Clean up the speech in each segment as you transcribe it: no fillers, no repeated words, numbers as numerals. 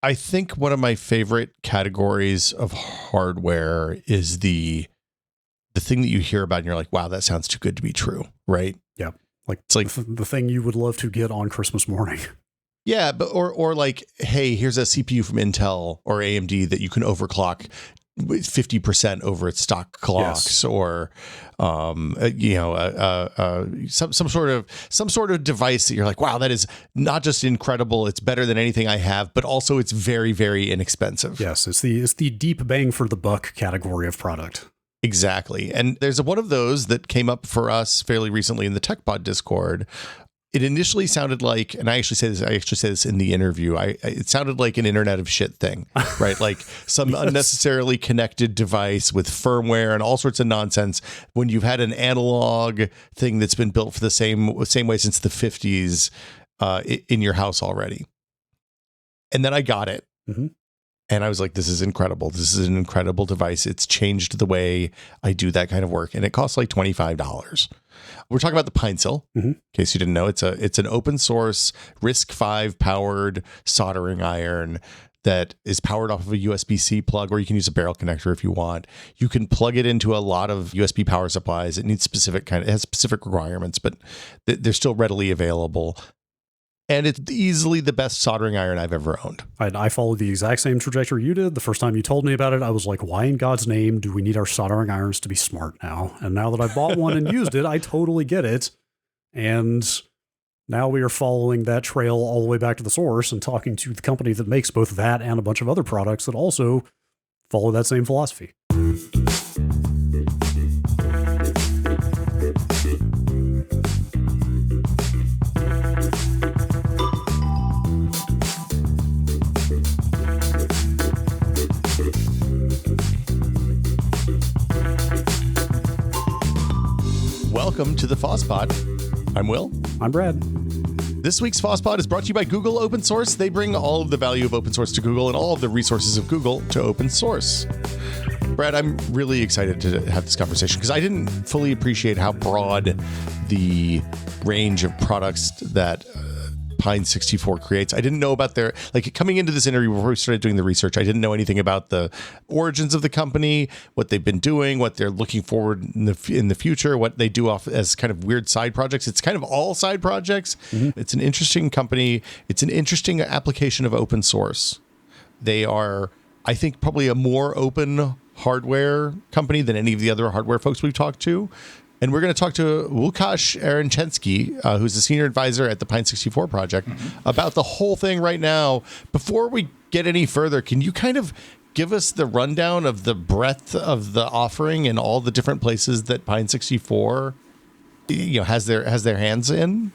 I think one of my favorite categories of hardware is the thing that you hear about and you're like, wow, that sounds too good to be true, right? Yeah. Like it's like the thing you would love to get on Christmas morning. Yeah, but or like, hey, here's a CPU from Intel or AMD that you can overclock 50% over its stock clocks, yes. Or some sort of device that you're like, wow, that is not just incredible, it's better than anything I have, but also it's very, very inexpensive. Yes, it's the deep bang for the buck category of product. Exactly. And there's one of those that came up for us fairly recently in the TechPod Discord. It initially sounded like, and I actually say this in the interview, it sounded like an Internet of Shit thing, right? Like some yes. unnecessarily connected device with firmware and all sorts of nonsense when you've had an analog thing that's been built for the same way since the 50s in your house already. And then I got it. Mm-hmm. And I was like, this is incredible. This is an incredible device. It's changed the way I do that kind of work. And it costs like $25. We're talking about the PineSill. Mm-hmm. In case you didn't know, it's an open source RISC-V powered soldering iron that is powered off of a USB-C plug, or you can use a barrel connector if you want. You can plug it into a lot of USB power supplies. It needs it has specific requirements, but they're still readily available. And it's easily the best soldering iron I've ever owned. I followed the exact same trajectory you did. The first time you told me about it, I was like, why in God's name do we need our soldering irons to be smart now? And now that I bought one and used it, I totally get it. And now we are following that trail all the way back to the source and talking to the company that makes both that and a bunch of other products that also follow that same philosophy. Welcome to the FOSSPod. I'm Will. I'm Brad. This week's FOSSPod is brought to you by Google Open Source. They bring all of the value of open source to Google and all of the resources of Google to open source. Brad, I'm really excited to have this conversation because I didn't fully appreciate how broad the range of products that Pine64 creates. I didn't know about coming into this interview before we started doing the research, I didn't know anything about the origins of the company, what they've been doing, what they're looking forward in the future, what they do off as kind of weird side projects. It's kind of all side projects. Mm-hmm. It's an interesting company. It's an interesting application of open source. They are, I think, probably a more open hardware company than any of the other hardware folks we've talked to. And we're going to talk to Lukasz Erecinski, who's the senior advisor at the Pine64 project, about the whole thing right now. Before we get any further, can you kind of give us the rundown of the breadth of the offering and all the different places that Pine64 has their hands in?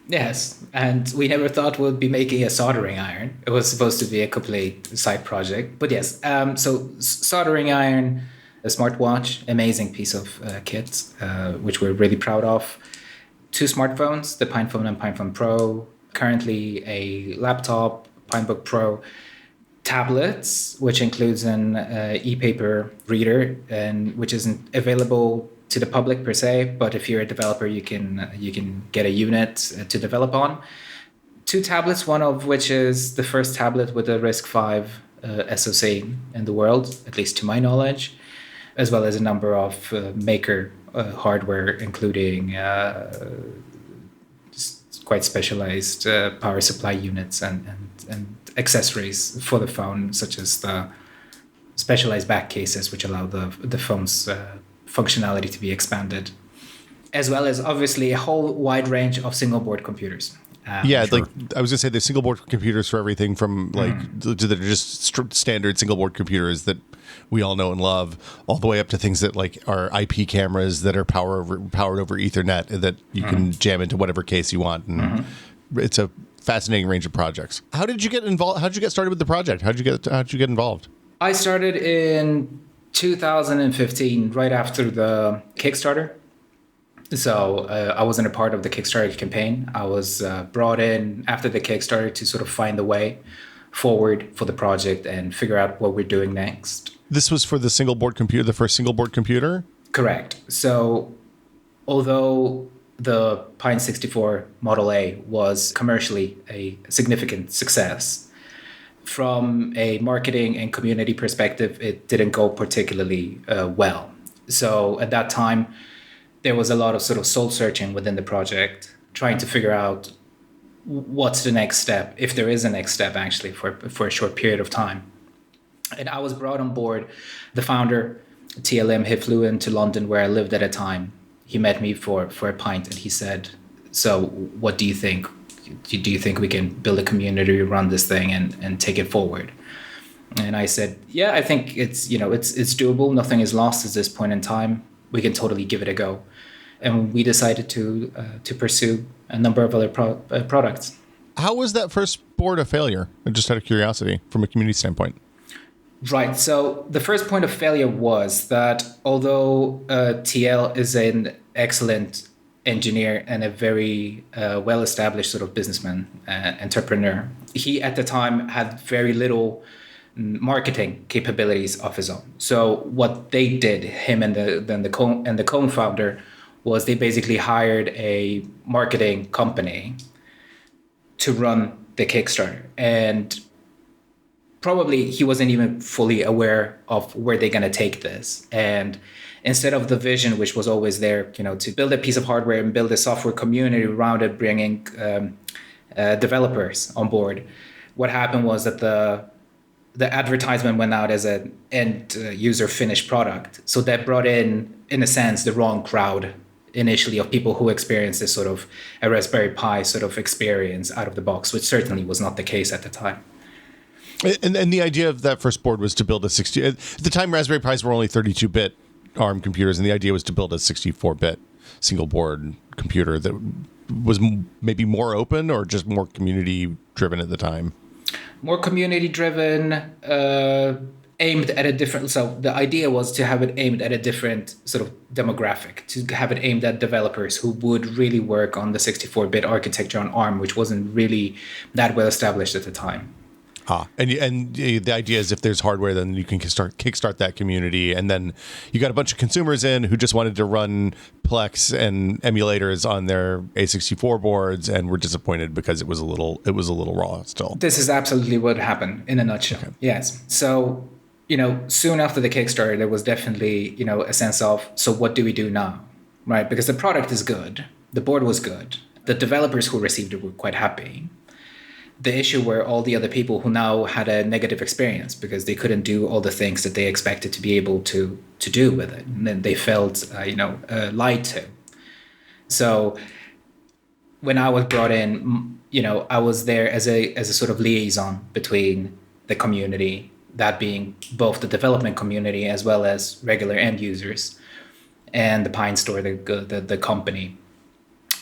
Yes, and we never thought we'd be making a soldering iron. It was supposed to be a complete side project. But yes, so soldering iron, a smartwatch, amazing piece of kit, which we're really proud of. 2 smartphones, the PinePhone and PinePhone Pro. Currently a laptop, PineBook Pro. Tablets, which includes an e-paper reader, and which isn't available to the public per se, but if you're a developer, you can get a unit to develop on. 2 tablets, one of which is the first tablet with a RISC-V SoC in the world, at least to my knowledge, as well as a number of maker hardware, including quite specialized power supply units and accessories for the phone, such as the specialized back cases, which allow the phone's functionality to be expanded, as well as obviously a whole wide range of single board computers. Sure. Like I was gonna say, there's single board computers for everything from to the just standard single board computers that we all know and love, all the way up to things that like are IP cameras that are powered over Ethernet that you can jam into whatever case you want. And it's a fascinating range of projects. How did you get involved? How did you get started with the project? How did you get involved? I started in 2015, right after the Kickstarter. So I wasn't a part of the Kickstarter campaign. I was brought in after the Kickstarter to sort of find the way forward for the project and figure out what we're doing next. This was for the single board computer, the first single board computer? Correct. So although the Pine64 Model A was commercially a significant success, from a marketing and community perspective, it didn't go particularly well. So at that time, there was a lot of sort of soul searching within the project, trying to figure out what's the next step, if there is a next step actually for a short period of time. And I was brought on board. The founder, TLM, he flew into London where I lived at a time. He met me for a pint and he said, so what do you think? Do you think we can build a community, run this thing and take it forward? And I said, yeah, I think it's doable. Nothing is lost at this point in time. We can totally give it a go. And we decided to pursue a number of other products. How was that first board a failure? Just out of curiosity, from a community standpoint. Right. So the first point of failure was that although TL is an excellent engineer and a very well-established sort of businessman, entrepreneur, he at the time had very little marketing capabilities of his own. So what they did, him and the co-founder, was they basically hired a marketing company to run the Kickstarter. And probably he wasn't even fully aware of where they're going to take this. And instead of the vision, which was always there, to build a piece of hardware and build a software community around it, bringing developers on board, what happened was that the advertisement went out as an end user finished product. So that brought in a sense, the wrong crowd initially of people who experienced this sort of a Raspberry Pi sort of experience out of the box, which certainly was not the case at the time. And the idea of that first board was to build a 60. At the time, Raspberry Pis were only 32-bit ARM computers, and the idea was to build a 64-bit single board computer that was maybe more open or just more community driven at the time. More community driven, aimed at a different. So the idea was to have it aimed at a different sort of demographic, to have it aimed at developers who would really work on the 64-bit architecture on ARM, which wasn't really that well established at the time. And the idea is if there's hardware, then you can kickstart that community, and then you got a bunch of consumers in who just wanted to run Plex and emulators on their A64 boards, and were disappointed because it was a little raw still. This is absolutely what happened in a nutshell. Okay. Yes. So soon after the Kickstarter, there was definitely a sense of, so what do we do now, right? Because the product is good, the board was good, the developers who received it were quite happy. The issue were all the other people who now had a negative experience because they couldn't do all the things that they expected to be able to do with it. And then they felt, lied to. So when I was brought in, I was there as a sort of liaison between the community, that being both the development community as well as regular end users, and the Pine Store, the company,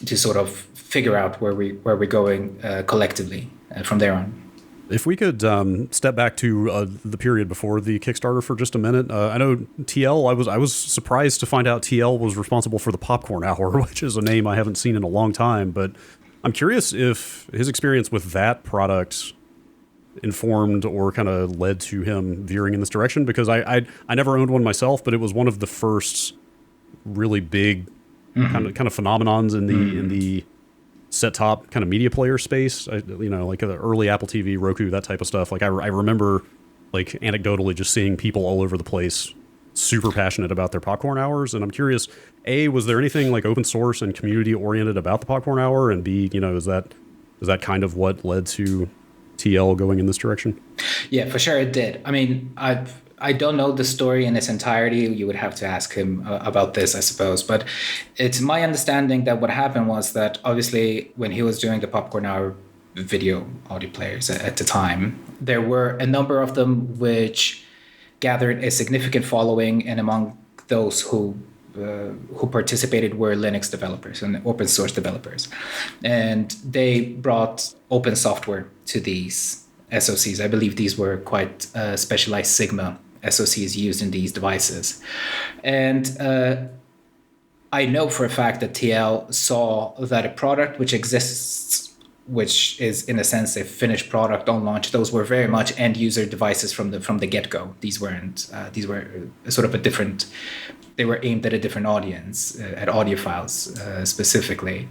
to sort of figure out where we're going collectively from there on. If we could step back to the period before the Kickstarter for just a minute. I know TL, I was surprised to find out TL was responsible for the Popcorn Hour, which is a name I haven't seen in a long time, but I'm curious if his experience with that product informed or kind of led to him veering in this direction, because I never owned one myself, but it was one of the first really big kind of phenomenons in the set-top kind of media player space, like the early Apple TV, Roku, that type of stuff. Like I remember, like anecdotally, just seeing people all over the place super passionate about their Popcorn Hours. And I'm curious, A, was there anything like open source and community oriented about the Popcorn Hour? And B, is that kind of what led to TL going in this direction? Yeah, for sure it did. I mean, I don't know the story in its entirety. You would have to ask him about this, I suppose. But it's my understanding that what happened was that obviously when he was doing the Popcorn Hour video audio players at the time, there were a number of them which gathered a significant following, and among those who participated were Linux developers and open source developers. And they brought open software to these SoCs. I believe these were quite specialized Sigma SoCs used in these devices. And I know for a fact that TL saw that a product which exists, which is in a sense a finished product on launch, those were very much end user devices from the get-go. These were sort of a different, they were aimed at a different audience, at audiophiles specifically.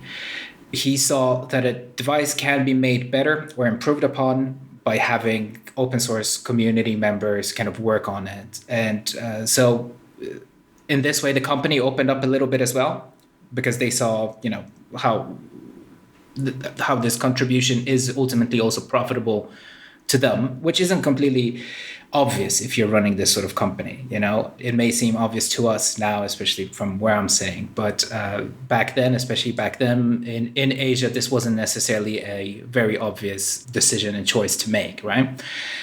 He saw that a device can be made better or improved upon by having open source community members kind of work on it. And so in this way, the company opened up a little bit as well, because they saw, how this contribution is ultimately also profitable to them, which isn't completely obvious if you're running this sort of company. It may seem obvious to us now, especially from where I'm saying, but back then in Asia, this wasn't necessarily a very obvious decision and choice to make, right?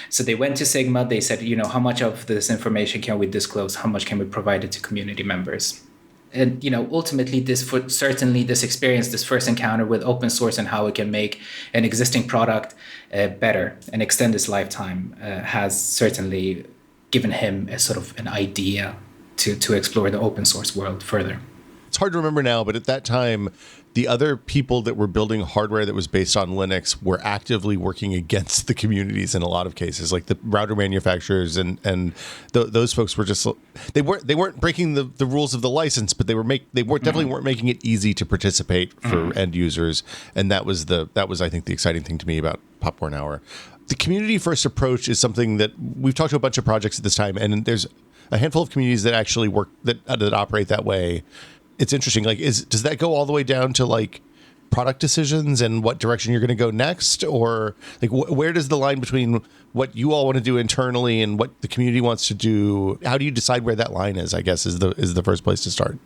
So they went to Sigma, they said, how much of this information can we disclose? How much can we provide it to community members? And ultimately, this experience, this first encounter with open source and how it can make an existing product better and extend its lifetime has certainly given him a sort of an idea to explore the open source world further. It's hard to remember now, but at that time, the other people that were building hardware that was based on Linux were actively working against the communities in a lot of cases, like the router manufacturers and those folks were just, they weren't breaking the rules of the license, but they definitely weren't making it easy to participate for end users, and that was I think the exciting thing to me about Popcorn Hour. The community first approach is something that we've talked to a bunch of projects at this time, and there's a handful of communities that actually work that operate that way. It's interesting. Does that go all the way down to product decisions and what direction you're going to go next, or where does the line between what you all want to do internally and what the community wants to do? How do you decide where that line is? I guess is the first place to start.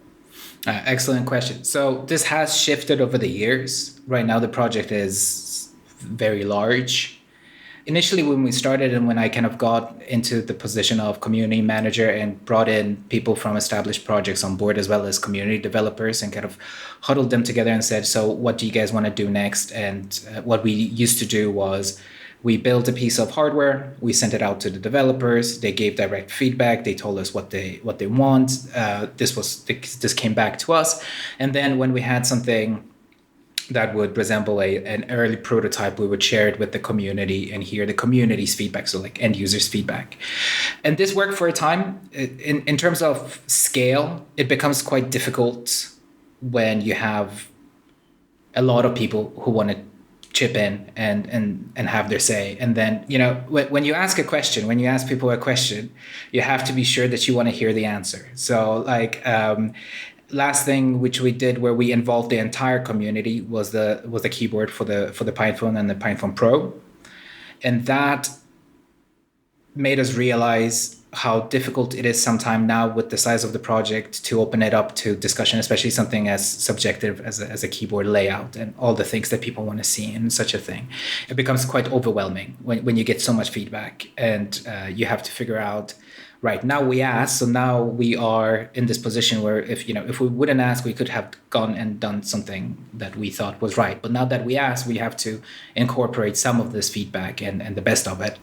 Excellent question. So this has shifted over the years. Right now, the project is very large. Initially, when we started and when I kind of got into the position of community manager and brought in people from established projects on board, as well as community developers, and kind of huddled them together and said, so what do you guys want to do next? And what we used to do was we built a piece of hardware, we sent it out to the developers, they gave direct feedback, they told us what they want. This came back to us. And then when we had something that would resemble an early prototype, we would share it with the community and hear the community's feedback, so end users' feedback. And this worked for a time. In terms of scale, it becomes quite difficult when you have a lot of people who want to chip in and have their say. And then, when you ask people a question, you have to be sure that you want to hear the answer. So last thing which we did where we involved the entire community was the keyboard for the PinePhone and the PinePhone Pro. And that made us realize how difficult it is sometime now with the size of the project to open it up to discussion, especially something as subjective as a keyboard layout and all the things that people want to see in such a thing. It becomes quite overwhelming when you get so much feedback, and you have to figure out, right, now we ask, so now we are in this position where if we wouldn't ask, we could have gone and done something that we thought was right. But now that we ask, we have to incorporate some of this feedback and the best of it.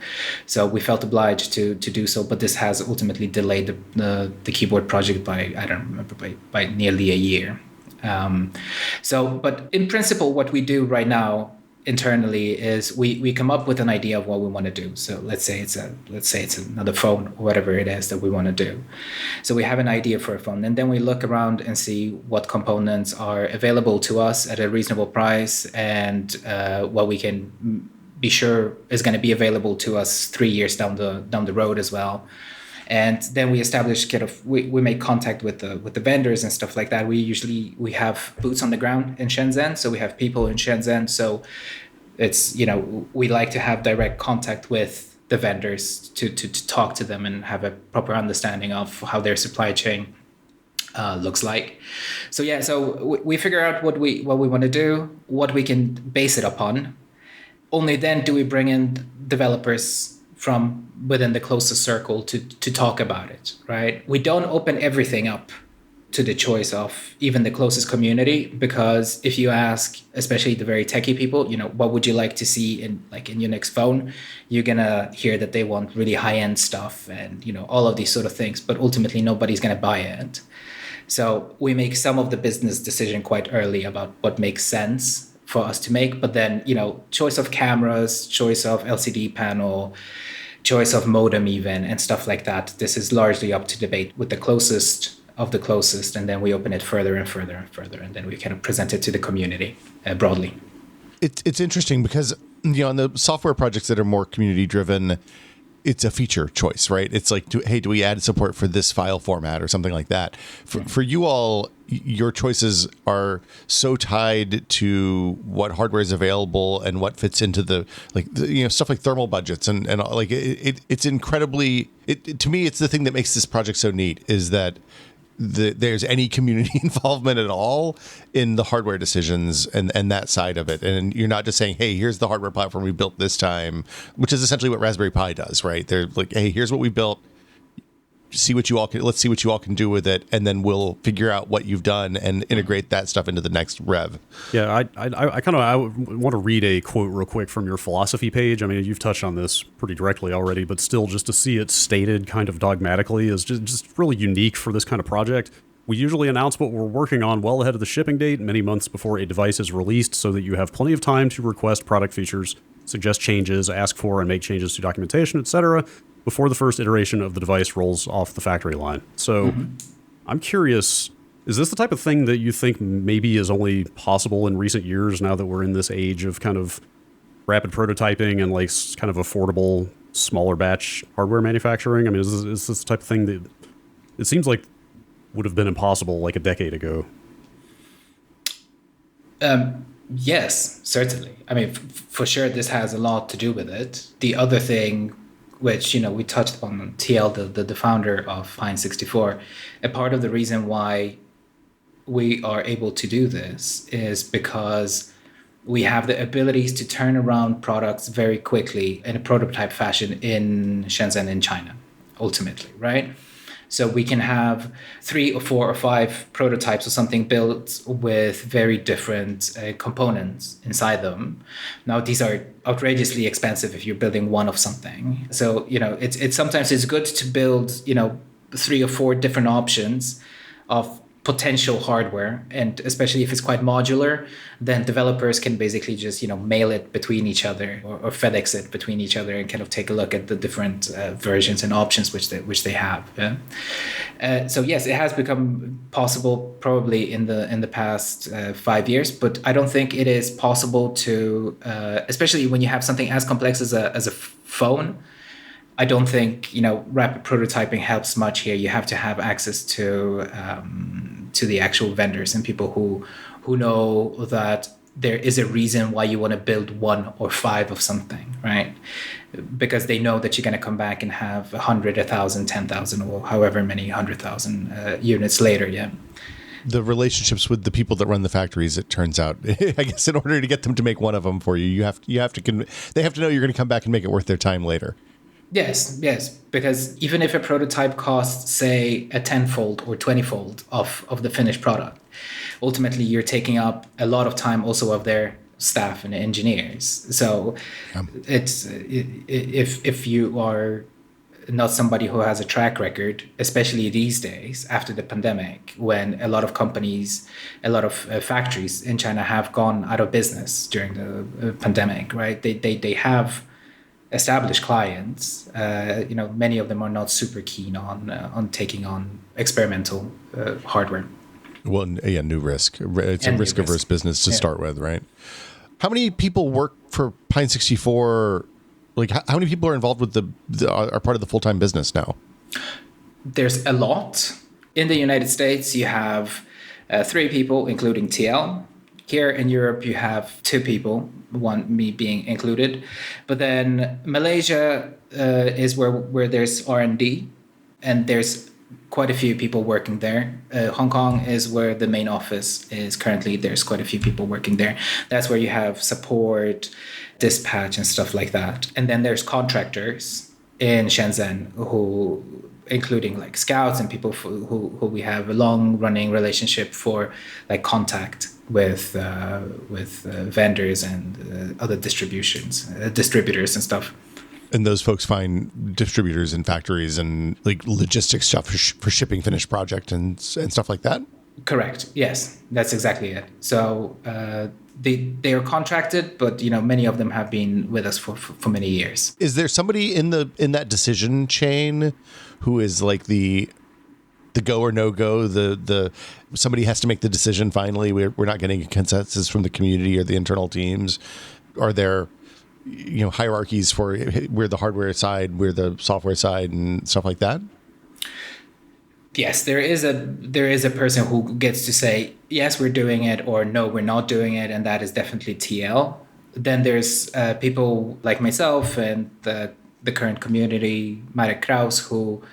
So we felt obliged to do so, but this has ultimately delayed the keyboard project by nearly a year. But in principle, what we do right now internally is we come up with an idea of what we want to do. So let's say it's another phone or whatever it is that we want to do. So we have an idea for a phone, and then we look around and see what components are available to us at a reasonable price, and what we can be sure is going to be available to us 3 years down the road as well. And then we establish we make contact with the vendors and stuff like that. We have boots on the ground in Shenzhen, so we have people in Shenzhen. So it's we like to have direct contact with the vendors to talk to them and have a proper understanding of how their supply chain looks like. So we figure out what we want to do, what we can base it upon. Only then do we bring in developers from within the closest circle to talk about it, right? We don't open everything up to the choice of even the closest community, because if you ask, especially the very techie people, what would you like to see in your next phone, you're gonna hear that they want really high-end stuff and all of these sort of things, but ultimately nobody's gonna buy it. So we make some of the business decision quite early about what makes sense for us to make, but then choice of cameras, choice of LCD panel, choice of modem even, and stuff like that, this is largely up to debate with the closest of the closest, and then we open it further and further and further, and then we kind of present it to the community broadly. It's interesting because on the software projects that are more community driven, it's a feature choice, right? It's like, do we add support for this file format or something like that? For you all, your choices are so tied to what hardware is available and what fits into the stuff like thermal budgets and like it's incredibly. To me, it's the thing that makes this project so neat is that there's any community involvement at all in the hardware decisions and that side of it. And you're not just saying, hey, here's the hardware platform we built this time, which is essentially what Raspberry Pi does, right? They're like, hey, here's what we built. Let's see what you all can do with it. And then we'll figure out what you've done and integrate that stuff into the next rev. Yeah, I want to read a quote real quick from your philosophy page. I mean, you've touched on this pretty directly already, but still just to see it stated kind of dogmatically is just really unique for this kind of project. We usually announce what we're working on well ahead of the shipping date, many months before a device is released, so that you have plenty of time to request product features, suggest changes, ask for and make changes to documentation, etc., before the first iteration of the device rolls off the factory line. So I'm curious, is this the type of thing that you think maybe is only possible in recent years now that we're in this age of kind of rapid prototyping and like kind of affordable, smaller batch hardware manufacturing? I mean, is this the type of thing that it seems like would have been impossible like a decade ago? Yes, certainly. I mean, for sure, this has a lot to do with it. The other thing, which, we touched upon TL, the founder of Pine64, a part of the reason why we are able to do this is because we have the abilities to turn around products very quickly in a prototype fashion in Shenzhen in China, ultimately, right? So we can have 3 or 4 or 5 prototypes or something built with very different components inside them. Now, these are outrageously expensive if you're building one of something. So, it's sometimes it's good to build, 3 or 4 different options of potential hardware, and especially if it's quite modular, then developers can basically just mail it between each other or FedEx it between each other and kind of take a look at the different versions and options which they have. Yeah? So yes, it has become possible probably in the past 5 years, but I don't think it is possible to, especially when you have something as complex as a phone. I don't think rapid prototyping helps much here. You have to have access to the actual vendors and people who know that there is a reason why you want to build 1 or 5 of something, right? Because they know that you're going to come back and have 100, 1,000, 10,000, or however many 100,000 units later. Yeah. The relationships with the people that run the factories, it turns out, I guess, in order to get them to make one of them for you, they have to know you're going to come back and make it worth their time later. Yes, because even if a prototype costs, say, a 10-fold or 20-fold of the finished product, ultimately you're taking up a lot of time also of their staff and engineers. So it's if you are not somebody who has a track record, especially these days after the pandemic, when a lot of companies, a lot of factories in China have gone out of business during the pandemic, right? They have established clients. Many of them are not super keen on taking on experimental hardware. Well, yeah, new risk. It's a risk-averse business to start with, right? How many people work for Pine64? Like, how many people are involved with are part of the full-time business now? There's a lot. In the United States, you have 3 people, including TL. Here in Europe, you have 2 people, me being included. But then Malaysia is where there's R&D, and there's quite a few people working there. Hong Kong is where the main office is currently. There's quite a few people working there. That's where you have support, dispatch, and stuff like that. And then there's contractors in Shenzhen who, including like scouts and people who we have a long-running relationship for, like contact with vendors and other distributors and stuff. And those folks find distributors and factories and like logistics stuff for shipping finished project and stuff like that? Correct. Yes, that's exactly it. So they are contracted, but many of them have been with us for many years. Is there somebody in that decision chain who is like the go or no go? The somebody has to make the decision finally. We're not getting a consensus from the community or the internal teams. Are there hierarchies for we're the hardware side, we're the software side, and stuff like that? Yes, there is a person who gets to say, yes, we're doing it, or no, we're not doing it, and that is definitely TL. Then there's people like myself and the current community, Marek Kraus, who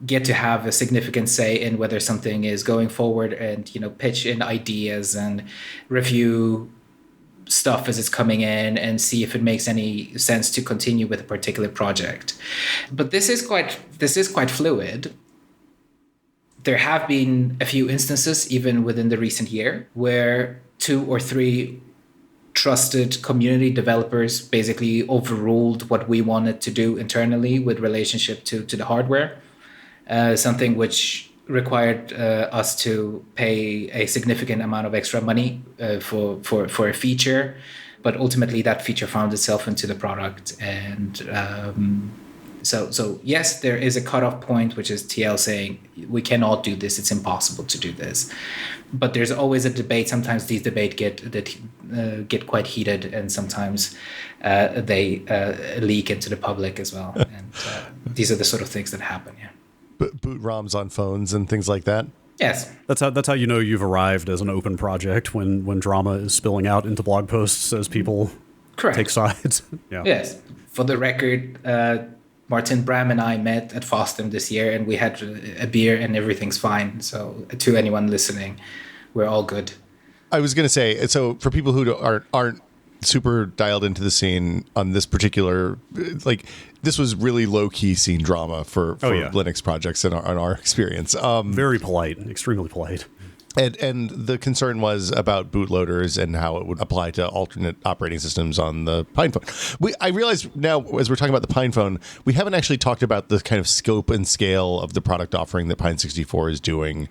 get to have a significant say in whether something is going forward and, pitch in ideas and review stuff as it's coming in and see if it makes any sense to continue with a particular project. But this is quite fluid. There have been a few instances, even within the recent year, where 2 or 3 trusted community developers basically overruled what we wanted to do internally with relationship to the hardware, something which required us to pay a significant amount of extra money for a feature, but ultimately that feature found itself into the product. And so yes, there is a cutoff point, which is TL saying we cannot do this, it's impossible to do this. But there's always a debate. Sometimes these debates get quite heated, and sometimes they leak into the public as well. And these are the sort of things that happen. Yeah. Boot ROMs on phones and things like that. Yes. That's how you know you've arrived as an open project, when drama is spilling out into blog posts as people take sides. Yeah. Yes. For the record, Martin Bram and I met at FOSDEM this year, and we had a beer and everything's fine. So to anyone listening, we're all good. I was going to say, so for people who aren't super dialed into the scene on this particular, this was really low-key scene drama for Linux projects in our experience. Very polite, extremely polite. And the concern was about bootloaders and how it would apply to alternate operating systems on the Pine phone. I realize now, as we're talking about the Pine phone, we haven't actually talked about the kind of scope and scale of the product offering that Pine64 is doing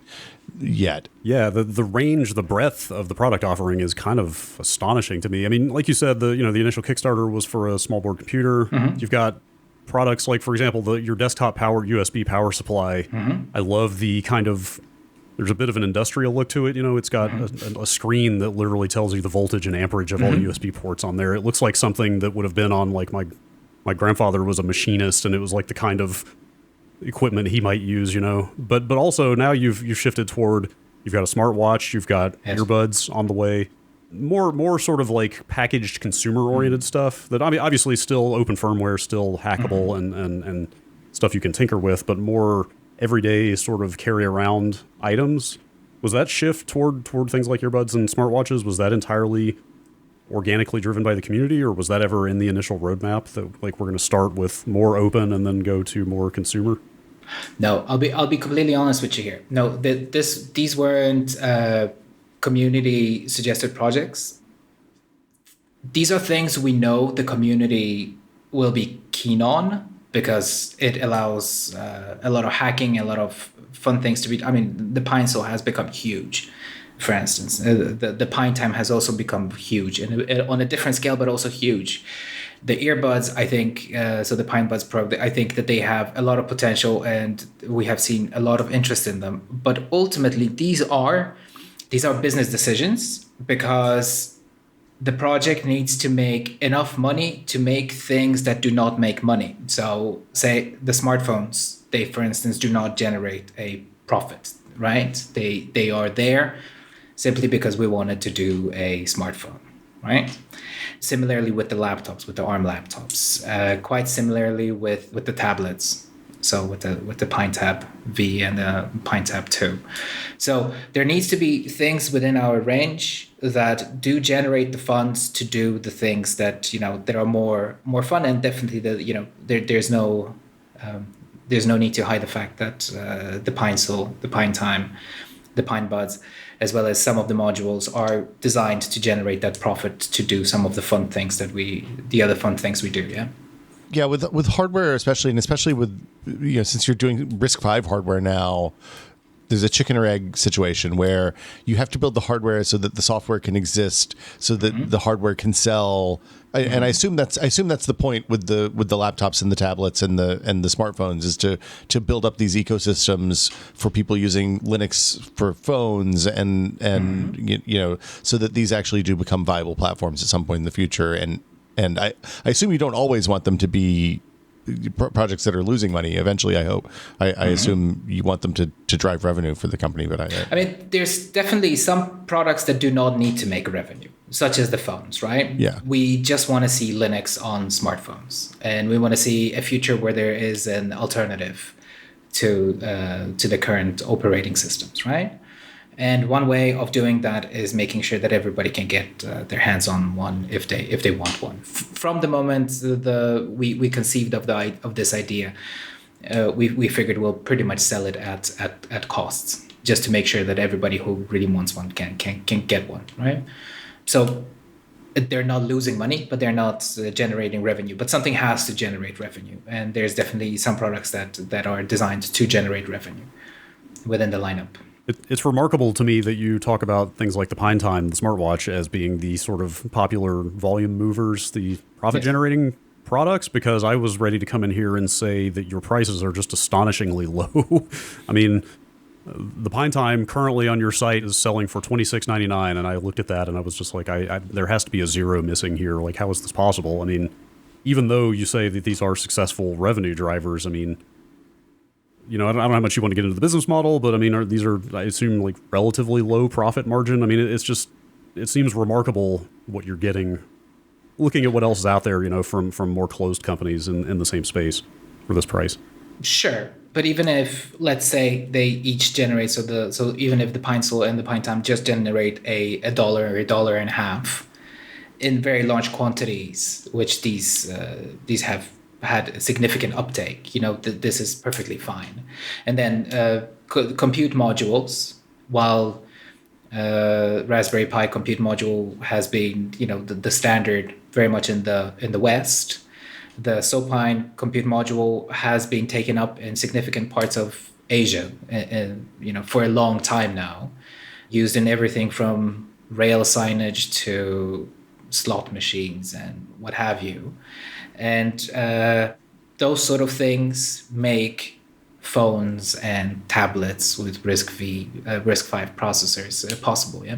yet. Yeah, the range, the breadth of the product offering is kind of astonishing to me. I mean, like you said, the initial Kickstarter was for a small board computer. Mm-hmm. You've got products like, for example, your desktop powered USB power supply. Mm-hmm. I love the kind of, there's a bit of an industrial look to it. It's got a screen that literally tells you the voltage and amperage of all the USB ports on there. It looks like something that would have been on, like, my grandfather was a machinist, and it was like the kind of equipment he might use, But also now you've shifted toward, you've got a smartwatch, you've got earbuds on the way. More sort of like packaged consumer-oriented stuff that, I mean, obviously still open firmware, still hackable and stuff you can tinker with, but more everyday sort of carry around items. Was that shift toward things like earbuds and smartwatches, was that entirely organically driven by the community, or was that ever in the initial roadmap that, like, we're going to start with more open and then go to more consumer? No, I'll be completely honest with you here. No, these weren't community suggested projects. These are things we know the community will be keen on, because it allows a lot of hacking, a lot of fun things to be. I mean, the Pine Sol has become huge, for instance. The Pine Time has also become huge, and on a different scale, but also huge. The earbuds, I think, so the Pine Buds Pro, I think that they have a lot of potential, and we have seen a lot of interest in them. But ultimately, these are business decisions, because the project needs to make enough money to make things that do not make money. So say the smartphones, they, for instance, do not generate a profit, right? They are there simply because we wanted to do a smartphone, right? Similarly with the laptops, with the ARM laptops, quite similarly with the tablets. So with the PineTab V and the PineTab 2. So there needs to be things within our range that do generate the funds to do the things that, that are more fun, and definitely there's no need to hide the fact that the Pine Sol, the Pine Time, the Pine Buds, as well as some of the modules, are designed to generate that profit to do some of the fun things the other fun things we do. Yeah. Yeah, with hardware especially, and especially with, since you're doing RISC-V hardware now, there's a chicken or egg situation where you have to build the hardware so that the software can exist, so that the hardware can sell. And I assume that's the point with the laptops and the tablets and the smartphones, is to build up these ecosystems for people using Linux for phones and so that these actually do become viable platforms at some point in the future, and And I assume you don't always want them to be projects that are losing money. Eventually, I hope. I assume you want them to drive revenue for the company. But I mean, there's definitely some products that do not need to make revenue, such as the phones, right? Yeah. We just want to see Linux on smartphones, and we want to see a future where there is an alternative to the current operating systems, right? And one way of doing that is making sure that everybody can get their hands on one if they want one. From the moment we conceived of this idea, we figured we'll pretty much sell it at costs, just to make sure that everybody who really wants one can get one, right? So they're not losing money, but they're not generating revenue. But something has to generate revenue, and there's definitely some products that are designed to generate revenue within the lineup. It's remarkable to me that you talk about things like the Pine Time, the smartwatch, as being the sort of popular volume movers, the profit-generating products, because I was ready to come in here and say that your prices are just astonishingly low. I mean, the Pine Time currently on your site is selling for $26.99, and I looked at that and I was just like, there has to be a zero missing here. Like, how is this possible? I mean, even though you say that these are successful revenue drivers, I mean, I don't know how much you want to get into the business model, but I mean, these are, I assume, like relatively low profit margin. I mean, it seems remarkable what you're getting, looking at what else is out there, from more closed companies in the same space for this price. Sure. But even if, let's say, they each generate, so even if the Pine Sol and the Pine Time just generate a $1 or $1.50 in very large quantities, which these have had significant uptake, this is perfectly fine. And then compute modules, while Raspberry Pi compute module has been, the standard very much in the West, the Sopine compute module has been taken up in significant parts of Asia, for a long time now, used in everything from rail signage to slot machines and what have you. And those sort of things make phones and tablets with RISC-V, RISC-V processors possible, yeah?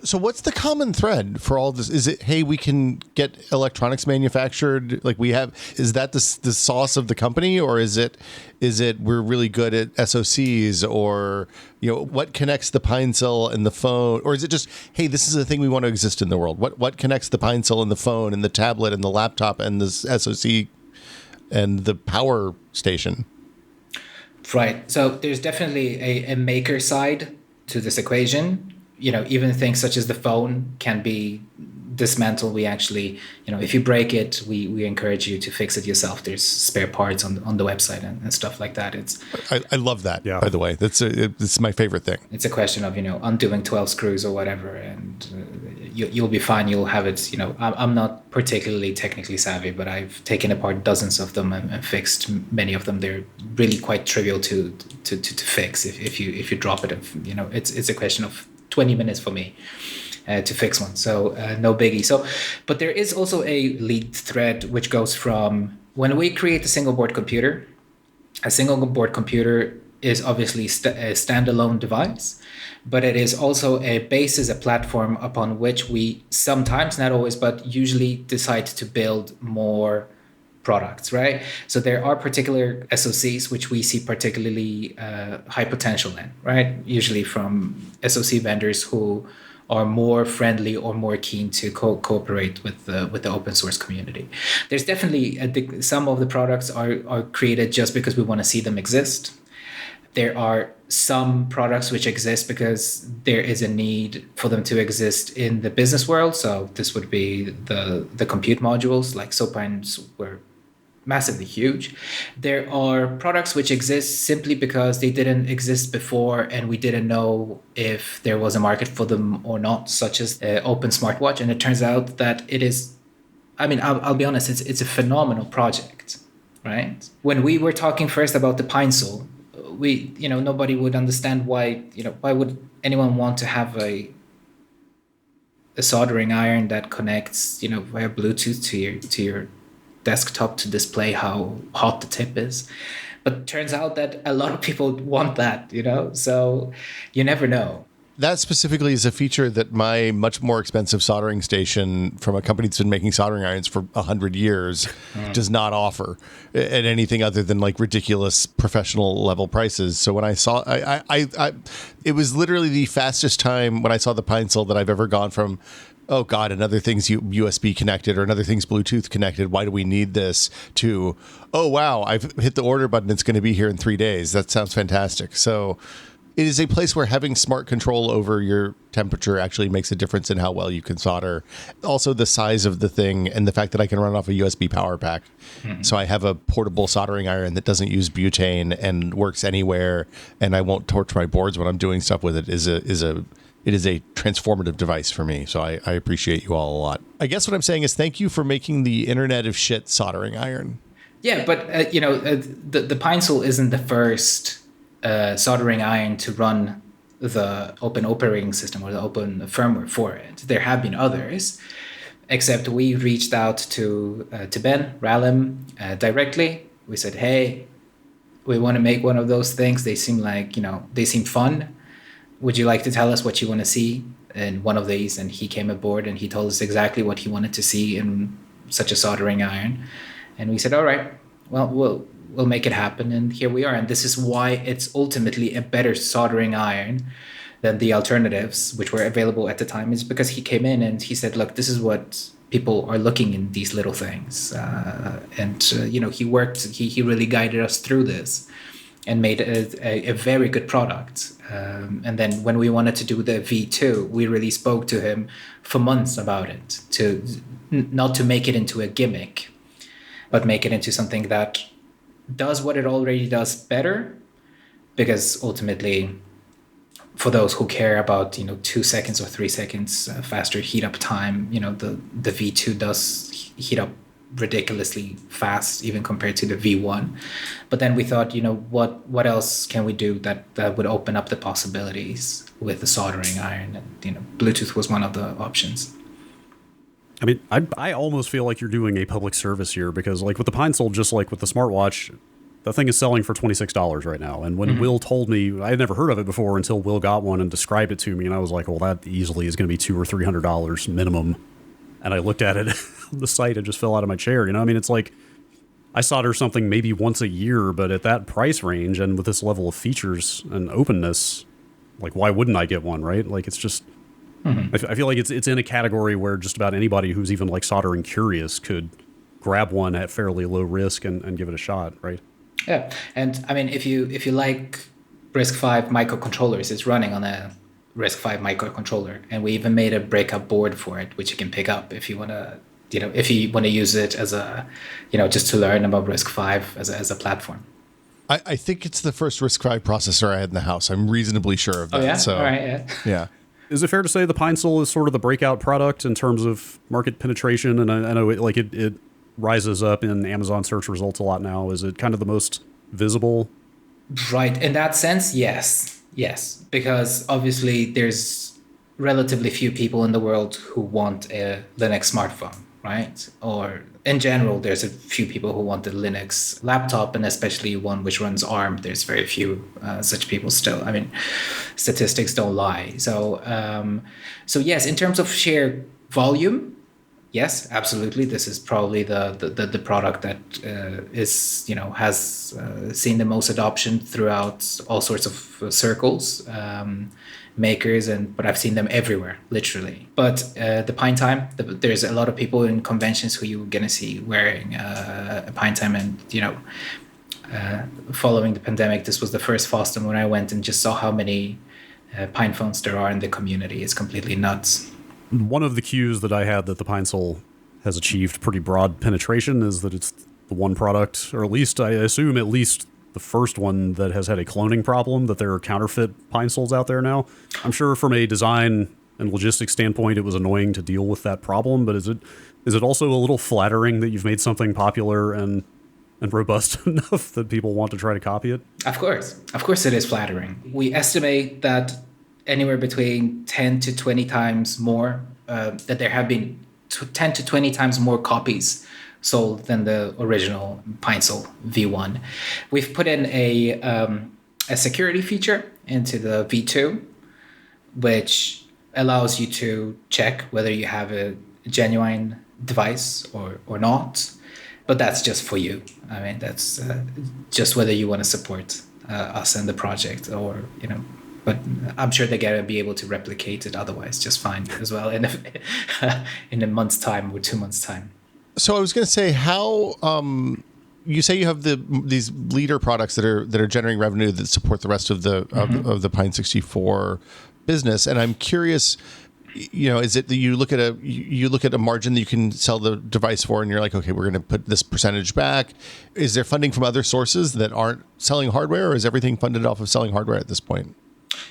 So what's the common thread for all this? Is it, hey, we can get electronics manufactured like we have? Is that the sauce of the company, or is it we're really good at SoCs, or what connects the Pine Sol and the phone, or is it just, hey, this is a thing we want to exist in the world? What connects the Pine Sol and the phone and the tablet and the laptop and the SoC and the power station? Right. So there's definitely a maker side to this equation. Even things such as the phone can be dismantled. We actually, if you break it, we encourage you to fix it yourself. There's spare parts on the website and stuff like that. I love that. Yeah. By the way, it's my favorite thing. It's a question of undoing 12 screws or whatever, and you'll be fine. You'll have it. I'm not particularly technically savvy, but I've taken apart dozens of them and fixed many of them. They're really quite trivial to fix if you drop it. It's a question of 20 minutes for me to fix one. So no biggie. But there is also a lead thread which goes from when we create a single board computer. A single board computer is obviously a standalone device, but it is also a basis, a platform upon which we sometimes, not always, but usually decide to build more products, right? So there are particular SoCs which we see particularly high potential in, right? Usually from SoC vendors who are more friendly or more keen to cooperate with the open source community. There's definitely some of the products are created just because we want to see them exist. There are some products which exist because there is a need for them to exist in the business world. So this would be the compute modules, like Sopines were massively huge. There are products which exist simply because they didn't exist before and we didn't know if there was a market for them or not, such as Open Smartwatch. And it turns out that it is, I'll be honest, it's a phenomenal project, right? When we were talking first about the Pine Sol, nobody would understand why would anyone want to have a soldering iron that connects, via Bluetooth to your desktop to display how hot the tip is. But it turns out that a lot of people want that, so you never know. that specifically is a feature that my much more expensive soldering station from a company that's been making soldering irons for 100 years does not offer at anything other than like ridiculous professional level prices. So when I saw, it was literally the fastest time when I saw the Pine-Sol that I've ever gone from, oh God, another thing's USB connected or another thing's Bluetooth connected. Why do we need this? To, oh wow, I've hit the order button. It's going to be here in 3 days. That sounds fantastic. So it is a place where having smart control over your temperature actually makes a difference in how well you can solder. Also, the size of the thing and the fact that I can run off a USB power pack. Mm-hmm. So I have a portable soldering iron that doesn't use butane and works anywhere, and I won't torch my boards when I'm doing stuff with it. It is a transformative device for me. So I appreciate you all a lot. I guess what I'm saying is thank you for making the Internet of Shit soldering iron. Yeah, but the Pine-Sol isn't the first soldering iron to run the open operating system or the open firmware for it. There have been others, except we reached out to Ben Ralem directly. We said, hey, we want to make one of those things. They seem like, they seem fun. Would you like to tell us what you want to see in one of these? And he came aboard and he told us exactly what he wanted to see in such a soldering iron. And we said, all right, well, we'll make it happen. And here we are. And this is why it's ultimately a better soldering iron than the alternatives, which were available at the time, is because he came in and he said, look, this is what people are looking in these little things. He worked, he really guided us through this and made a very good product. And then when we wanted to do the V2, we really spoke to him for months about it, not to make it into a gimmick, but make it into something that does what it already does better, because ultimately, for those who care about 2 seconds or 3 seconds faster heat up time, the V2 does heat up ridiculously fast, even compared to the V1. But then we thought, what else can we do that would open up the possibilities with the soldering iron? And Bluetooth was one of the options. I mean, I almost feel like you're doing a public service here, because like with the Pine-Sol, just like with the smartwatch, the thing is selling for $26 right now. And when Will told me, I had never heard of it before until Will got one and described it to me, and I was like, well, that easily is going to be $200 or $300 minimum. And I looked at it on the site and just fell out of my chair. I mean, it's like I solder something maybe once a year, but at that price range and with this level of features and openness, like why wouldn't I get one, right? Like it's just, I feel like it's in a category where just about anybody who's even like soldering curious could grab one at fairly low risk and give it a shot, right? Yeah, and I mean, if you like RISC-V microcontrollers, it's running on a RISC-V microcontroller, and we even made a breakup board for it, which you can pick up if you want to, use it as a, just to learn about RISC-V as a platform. I think it's the first RISC-V processor I had in the house. I'm reasonably sure of that. Oh yeah, so, all right, yeah. Is it fair to say the Pine-Sol is sort of the breakout product in terms of market penetration? And I know it rises up in Amazon search results a lot now. Is it kind of the most visible? Right. In that sense, yes. Yes. Because obviously there's relatively few people in the world who want a Linux smartphone, right? Or in general, there's a few people who want a Linux laptop, and especially one which runs ARM. There's very few such people still. I mean, statistics don't lie. So yes, in terms of sheer volume, yes, absolutely. This is probably the product that has seen the most adoption throughout all sorts of circles, makers, but I've seen them everywhere, literally. But the Pine Time, there's a lot of people in conventions who you're gonna see wearing a Pine Time, and following the pandemic, this was the first FOSDEM when I went and just saw how many Pine phones there are in the community. It's completely nuts. One of the cues that I had that the Pine-Sol has achieved pretty broad penetration is that it's the one product, or at least I assume at least the first one, that has had a cloning problem, that there are counterfeit Pine-Sols out there now. I'm sure from a design and logistics standpoint, it was annoying to deal with that problem, but is it also a little flattering that you've made something popular and robust enough that people want to try to copy it? Of course it is flattering. We estimate that anywhere between 10 to 20 times more, that there have been 10 to 20 times more copies sold than the original Pine-Sol V1. We've put in a security feature into the V2, which allows you to check whether you have a genuine device or not. But that's just for you. I mean, that's just whether you want to support us and the project, or But I'm sure they're gonna be able to replicate it otherwise just fine as well in a month's time or 2 months' time. So I was going to say, how you say you have these leader products that are generating revenue that support the rest of the of the Pine64 business, and I'm curious, is it that you look at a margin that you can sell the device for, and you're like, okay, we're going to put this percentage back? Is there funding from other sources that aren't selling hardware, or is everything funded off of selling hardware at this point?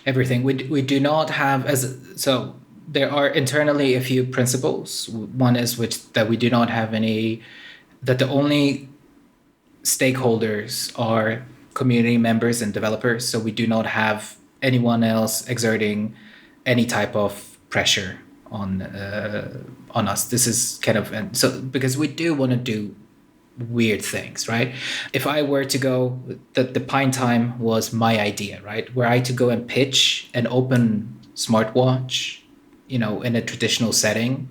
Everything. We do not have so there are internally a few principles. One is that we do not have that the only stakeholders are community members and developers. So we do not have anyone else exerting any type of pressure on us. This is kind of, because we do want to do weird things, right? If I were to go, the Pine Time was my idea, right? Were I to go and pitch an open smartwatch, in a traditional setting,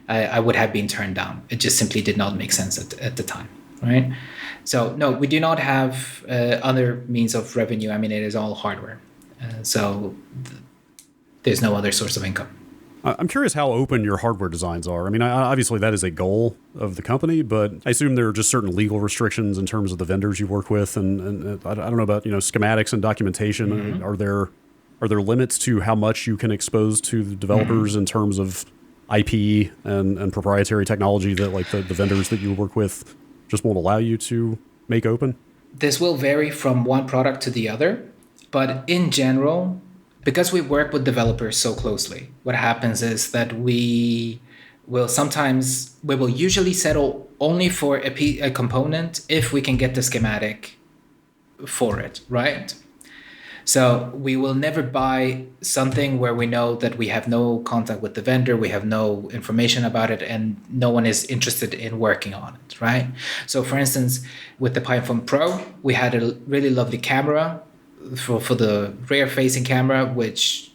I would have been turned down. It just simply did not make sense at the time, right? So no, we do not have other means of revenue. I mean, it is all hardware. There's no other source of income. I'm curious how open your hardware designs are. I mean, obviously that is a goal of the company, but I assume there are just certain legal restrictions in terms of the vendors you work with, and I don't know about schematics and documentation. Mm-hmm. Are there limits to how much you can expose to the developers in terms of IP and proprietary technology that the vendors that you work with just won't allow you to make open? This will vary from one product to the other, but in general, because we work with developers so closely, what happens is that we will usually settle only for a component if we can get the schematic for it, right? So we will never buy something where we know that we have no contact with the vendor, we have no information about it, and no one is interested in working on it, right? So for instance, with the PinePhone Pro, we had a really lovely camera for the rear-facing camera, which,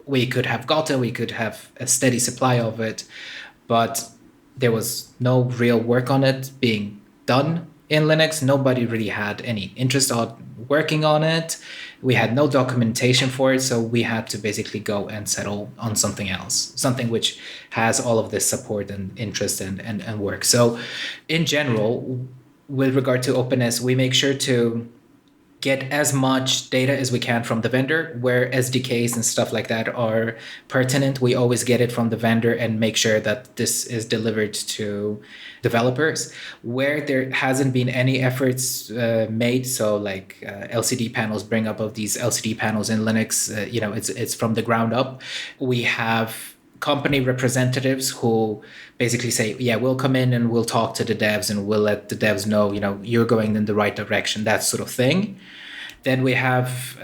we could have gotten, we could have a steady supply of it, but there was no real work on it being done in Linux. Nobody really had any interest on working on it. We had no documentation for it, so we had to basically go and settle on something else, something which has all of this support and interest and work. So in general, with regard to openness, we make sure to get as much data as we can from the vendor. Where SDKs and stuff like that are pertinent, we always get it from the vendor and make sure that this is delivered to developers. Where there hasn't been any efforts made, so LCD panels, bring up of these LCD panels in Linux, it's from the ground up. We have company representatives who basically say, yeah, we'll come in and we'll talk to the devs and we'll let the devs know, you're going in the right direction, that sort of thing. Then we have,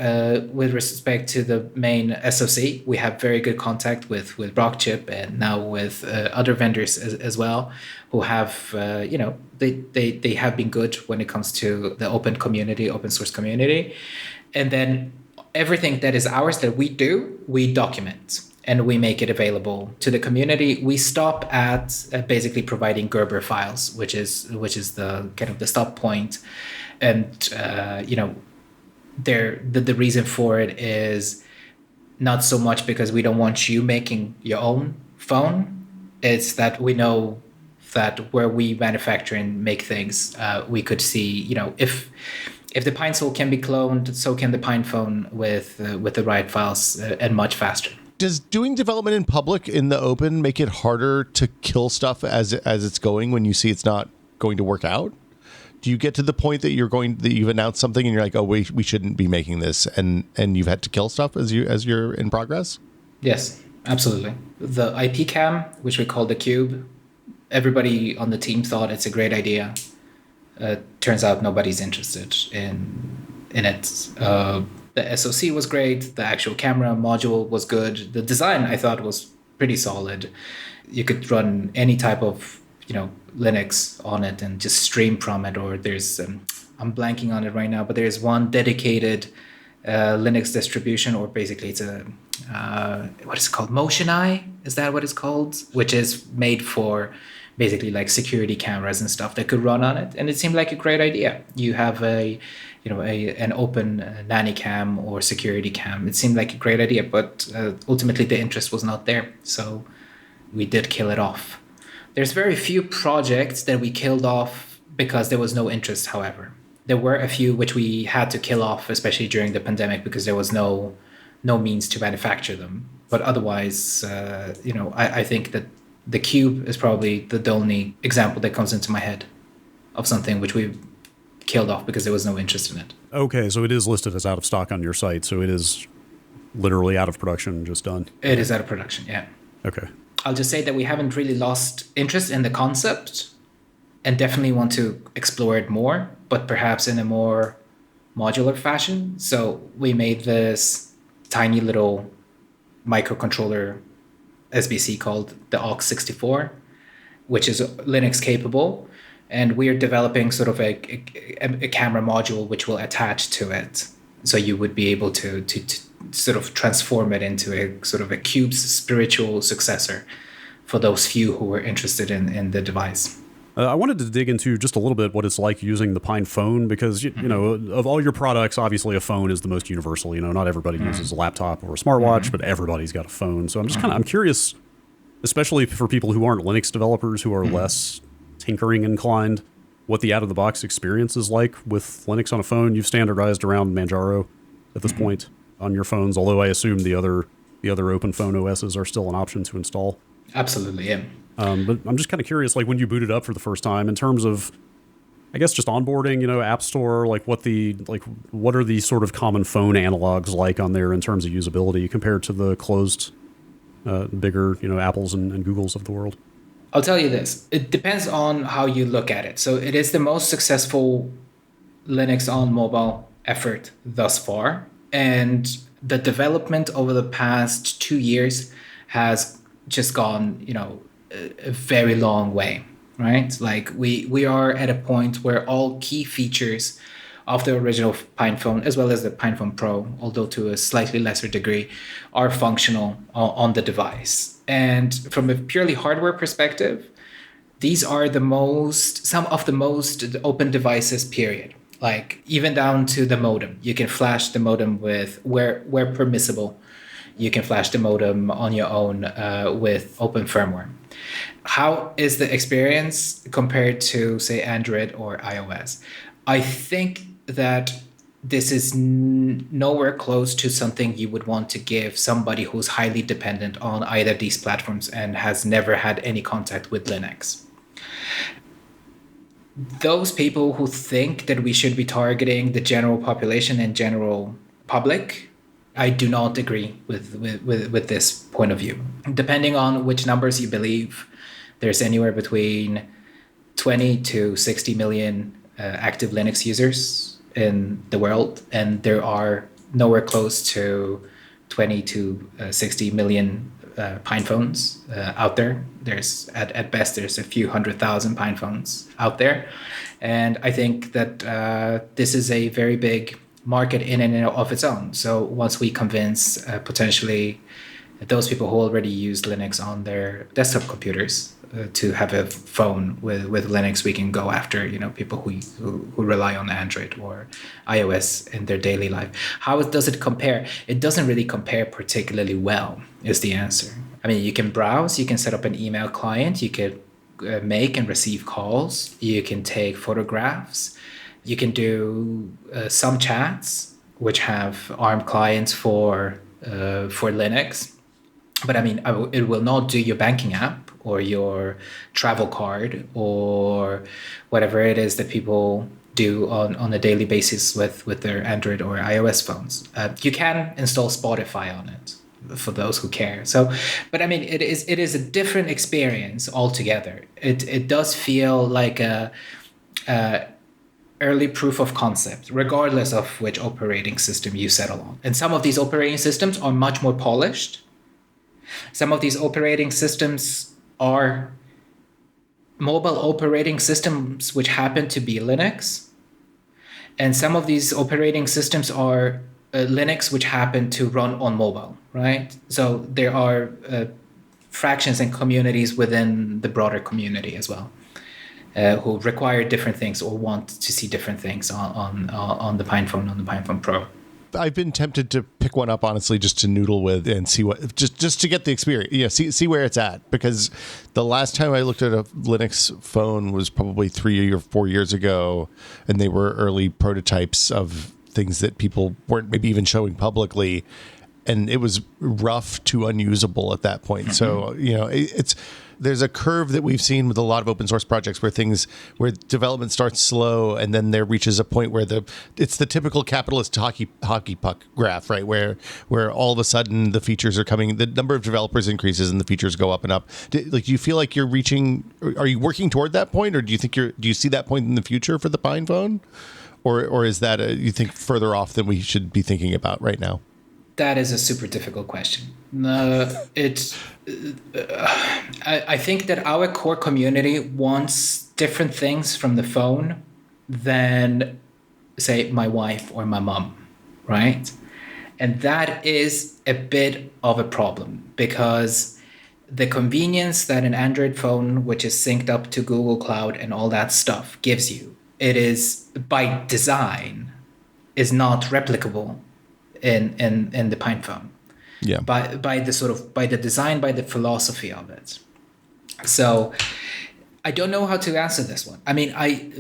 with respect to the main SoC, we have very good contact with Rockchip and now with other vendors as well, who have, they have been good when it comes to the open source community. And then everything that is ours that we do, we document and we make it available to the community. We stop at basically providing Gerber files, which is the kind of the stop point. And the reason for it is not so much because we don't want you making your own phone. It's that we know that where we manufacture and make things, we could see, if the PineSol can be cloned, so can the PinePhone with the right files and much faster. Does doing development in public in the open make it harder to kill stuff as it's going when you see it's not going to work out? Do you get to the point that you've announced something and you're like, oh, we shouldn't be making this, and you've had to kill stuff as you're in progress? Yes, absolutely. The IP cam, which we call the Cube, everybody on the team thought it's a great idea. Turns out nobody's interested in it. The SoC was great. The actual camera module was good. The design, I thought, was pretty solid. You could run any type of, Linux on it and just stream from it. Or there's, I'm blanking on it right now, but there's one dedicated Linux distribution, or basically it's a what is it called? Motion Eye? Is that what it's called? Which is made for basically like security cameras and stuff that could run on it. And it seemed like a great idea. You have an open nanny cam or security cam. It seemed like a great idea, but ultimately the interest was not there. So we did kill it off. There's very few projects that we killed off because there was no interest, however. There were a few which we had to kill off, especially during the pandemic, because there was no means to manufacture them. But otherwise, I think that the Cube is probably the only example that comes into my head of something which we killed off because there was no interest in it. Okay, so it is listed as out of stock on your site, so it is literally out of production, just done. It is out of production, yeah. Okay. I'll just say that we haven't really lost interest in the concept and definitely want to explore it more, but perhaps in a more modular fashion. So we made this tiny little microcontroller SBC called the AUX64, which is Linux capable. And we're developing sort of a camera module which will attach to it. So you would be able to sort of transform it into a sort of a Cube's spiritual successor for those few who were interested in the device. I wanted to dig into just a little bit what it's like using the Pine phone, because, you know, of all your products, obviously a phone is the most universal. You know, not everybody uses a laptop or a smartwatch, but everybody's got a phone. So I'm just I'm curious, especially for people who aren't Linux developers, who are less tinkering inclined, what the out-of-the-box experience is like with Linux on a phone. You've standardized around Manjaro at this point on your phones, although I assume the other open phone OSs are still an option to install. Absolutely, yeah. But I'm just kind of curious, like when you boot it up for the first time, in terms of, I guess, just onboarding, you know, App Store, like what are the sort of common phone analogs like on there in terms of usability compared to the closed, bigger, you know, Apples and Googles of the world? I'll tell you this. It depends on how you look at it. So it is the most successful Linux on mobile effort thus far. And the development over the past 2 years has just gone, you know, a very long way, right? Like we are at a point where all key features of the original Pine phone, as well as the Pine phone Pro, although to a slightly lesser degree, are functional on the device. And from a purely hardware perspective, these are some of the most open devices, period. Like even down to the modem. You can flash the modem with, where permissible, you can flash the modem on your own with open firmware. How is the experience compared to, say, Android or iOS? I think that this is nowhere close to something you would want to give somebody who's highly dependent on either these platforms and has never had any contact with Linux. Those people who think that we should be targeting the general population and general public, I do not agree with this point of view. Depending on which numbers you believe, there's anywhere between 20 to 60 million active Linux users in the world, and there are nowhere close to 20 to 60 million Pine phones out there. There's at best there's a few 100,000 Pine phones out there, and I think that this is a very big market in and of its own. So once we convince potentially those people who already use Linux on their desktop computers to have a phone with Linux, we can go after, you know, people who rely on Android or iOS in their daily life. How does it compare? It doesn't really compare particularly well, is the answer. I mean, you can browse, you can set up an email client, you can make and receive calls, you can take photographs, you can do some chats, which have ARM clients for Linux. But I mean, it will not do your banking app or your travel card or whatever it is that people do on a daily basis with their Android or iOS phones. You can install Spotify on it for those who care. So, but I mean, it is a different experience altogether. It does feel like a early proof of concept, regardless of which operating system you settle on. And some of these operating systems are much more polished. Some of these operating systems are mobile operating systems which happen to be Linux. And some of these operating systems are Linux which happen to run on mobile, right? So there are fractions and communities within the broader community as well, who require different things or want to see different things on the PinePhone, on the PinePhone Pro. I've been tempted to pick one up, honestly, just to noodle with and see what, just to get the experience, see where it's at. Because the last time I looked at a Linux phone was probably 3 or 4 years ago, and they were early prototypes of things that people weren't maybe even showing publicly, and it was rough to unusable at that point. Mm-hmm. So there's a curve that we've seen with a lot of open source projects where development starts slow, and then there reaches a point where it's the typical capitalist hockey puck graph, right? Where all of a sudden the features are coming, the number of developers increases and the features go up and up. Do you feel like are you working toward that point, or do you see that point in the future for the Pine phone, or is that you think further off than we should be thinking about right now? That is a super difficult question. I think that our core community wants different things from the phone than, say, my wife or my mom, right? And that is a bit of a problem, because the convenience that an Android phone, which is synced up to Google Cloud and all that stuff, gives you, it is by design is not replicable in the PinePhone. Yeah. By the design, by the philosophy of it. So I don't know how to answer this one. I mean,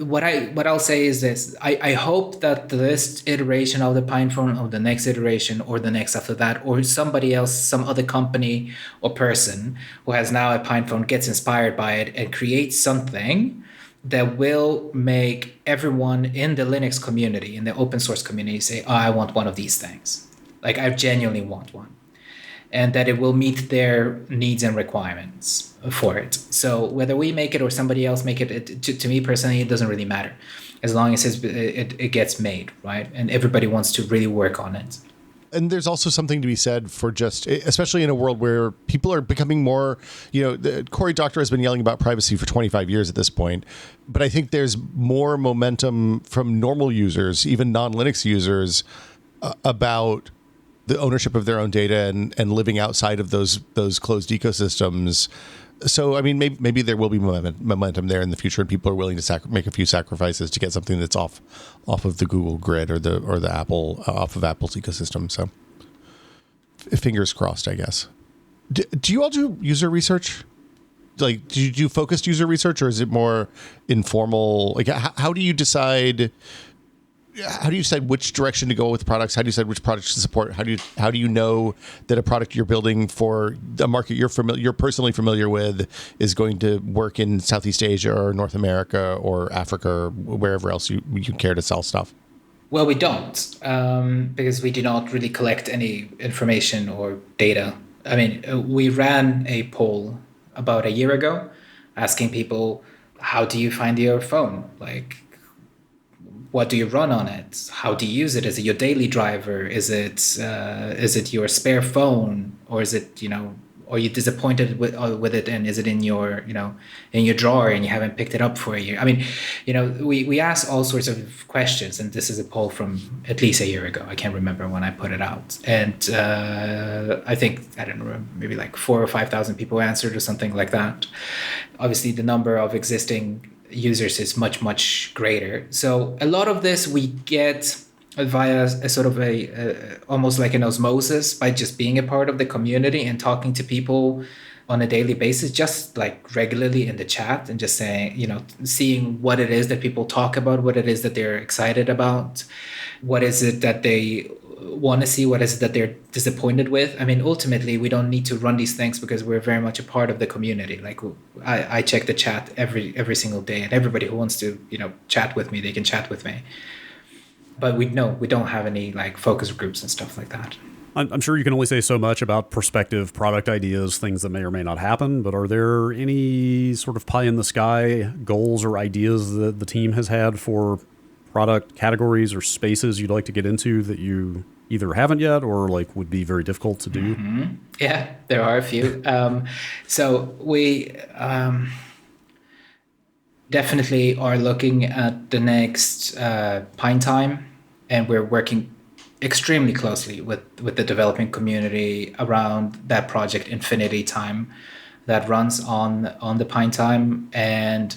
what I'll say is this. I hope that this iteration of the PinePhone, or the next iteration, or the next after that, or somebody else, some other company or person who has now a PinePhone gets inspired by it and creates something that will make everyone in the Linux community, in the open source community, say, oh, I want one of these things. Like, I genuinely want one. And that it will meet their needs and requirements for it. So whether we make it or somebody else make it, to me personally, it doesn't really matter, as long as it gets made, right? And everybody wants to really work on it. And there's also something to be said for just, especially in a world where people are becoming more, Cory Doctorow has been yelling about privacy for 25 years at this point, but I think there's more momentum from normal users, even non-Linux users, about the ownership of their own data and living outside of those closed ecosystems. So, I mean, maybe there will be momentum there in the future, and people are willing to make a few sacrifices to get something that's off of the Google grid or the Apple off of Apple's ecosystem. So, fingers crossed, I guess. Do you all do user research? Like, do you do focused user research, or is it more informal? Like, how do you decide? How do you decide which direction to go with products? How do you decide which products to support? How do you know that a product you're building for a market you're personally familiar with is going to work in Southeast Asia or North America or Africa or wherever else you care to sell stuff? Well, we don't, because we do not really collect any information or data. I mean, we ran a poll about a year ago asking people, how do you find your phone? Like, what do you run on it? How do you use it? Is it your daily driver? Is it your spare phone? Or is it, are you disappointed with it? And is it in your drawer and you haven't picked it up for a year? I mean, we ask all sorts of questions, and this is a poll from at least a year ago. I can't remember when I put it out. And I think, I don't know, maybe like 4,000 or 5,000 people answered or something like that. Obviously, the number of existing users is much, much greater. So a lot of this we get via a sort of almost like an osmosis, by just being a part of the community and talking to people on a daily basis, just like regularly in the chat, and just saying, seeing what it is that people talk about, what it is that they're excited about, what is it that they want to see, what is it that they're disappointed with. I mean, ultimately, we don't need to run these things because we're very much a part of the community. Like, I check the chat every single day, and everybody who wants to chat with me, they can chat with me. But we don't have any like focus groups and stuff like that. I'm sure you can only say so much about prospective product ideas, things that may or may not happen, but are there any sort of pie in the sky goals or ideas that the team has had for product categories or spaces you'd like to get into that you either haven't yet or like would be very difficult to do? Mm-hmm. Yeah, there are a few. So we definitely are looking at the next Pine Time, and we're working extremely closely with the developing community around that project Infinity Time that runs on the Pine Time, and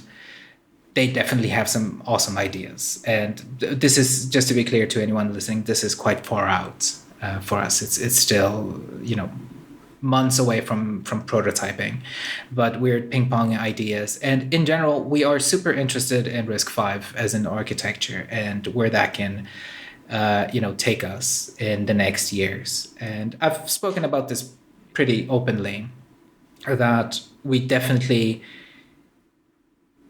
they definitely have some awesome ideas. And this is, just to be clear to anyone listening, this is quite far out for us. It's still, months away from prototyping, but we're ping-ponging ideas. And in general, we are super interested in RISC-V as an architecture and where that can take us in the next years. And I've spoken about this pretty openly, that we definitely,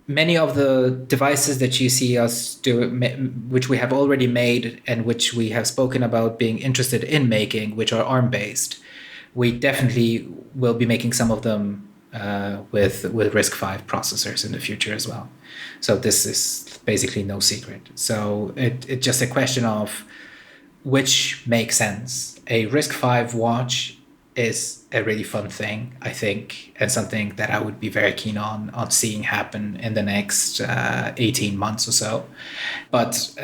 many of the devices that you see us do, which we have already made and which we have spoken about being interested in making, which are ARM-based, we definitely will be making some of them with RISC-V processors in the future as well. So this is basically no secret. So it's just a question of which makes sense. A RISC-V watch is a really fun thing, I think, and something that I would be very keen on seeing happen in the next 18 months or so. But,